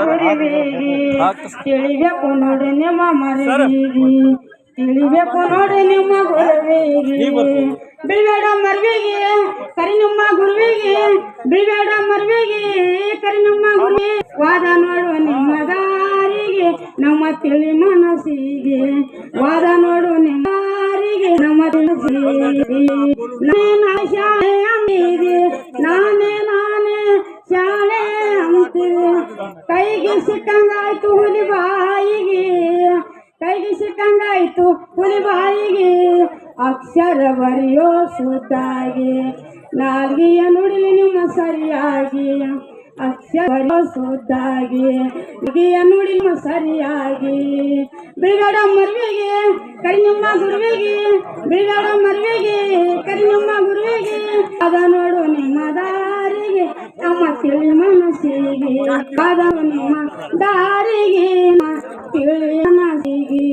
ಗುರುವಿಗೆ ತಿಳಿಬೇಕು ನೋಡಿ ನಿಮ್ಮ ಮರವಿಗೆ ತಿಳಿಬೇಕು ನೋಡಿ ನಿಮ್ಮ ಗುರುವಿಗೆ ಬಿಡಬೇಡ ಮರವಿಗೆ ಕರಿ ನಿಮ್ಮ ಗುರುವಿಗೆ ಬಿಡಬೇಡ ಮರವಿಗೆ ಕರಿ ನಿಮ್ಮ ಗುರುವಿಗೆ ವಾದ ನೋಡು ನಿಮ್ಮ ದಾರಿಗೆ ನಮ್ಮ ತಿಳಿ ಮನಸ್ಸಿಗೆ ವಾದ ನೋಡು ನಿಮ್ಮ ದಾರಿಗೆ ನಮ್ಮ ನಾನೇ ಶಾಲೆ ಅಂತೀವಿ ಕೈಗೆ ಸಿಕ್ಕಂಗಾಯ್ತು ಹುಲಿ ಬಾಯಿಗೆ ಕೈಗೆ ಸಿಕ್ಕಂಗಾಯ್ತು ಹುಲಿ ಬಾಯಿಗೆ ಅಕ್ಷರ ಬರೆಯೋ ಸುದ್ದಾಗಿ ನಾಲ್ಗೆಯ ನುಡಿಲಿ ನಿಮ್ಮ ಸರಿಯಾಗಿ ಅಕ್ಷರ ಬರೆಯೋ ಸುದ್ದಾಗಿ ನಾಲ್ಗೆಯ ನುಡಿ ನಿಮ್ಮ ಸರಿಯಾಗಿ ಬಿಡಬೇಡ ಮರುವಿಗೆ ಕರಿ ನಿಮ್ಮ ಗುರುವಿಗೆ ಬಿಡಬೇಡ ಮರುವಿಗೆ ಕರಿ ನಿಮ್ಮ ಗುರುವಿಗೆ ಅದ ನೋಡು ನಿಮ್ಮ ದಾರಿಗೆ ನಮ್ಮ ತಿಳಿ ಮನಸ್ಸಿಗೆ ಅದ ನಿಮ್ಮ ದಾರಿಗೆ ತಿಳಿ ಮನಸ್ಸಿಗೆ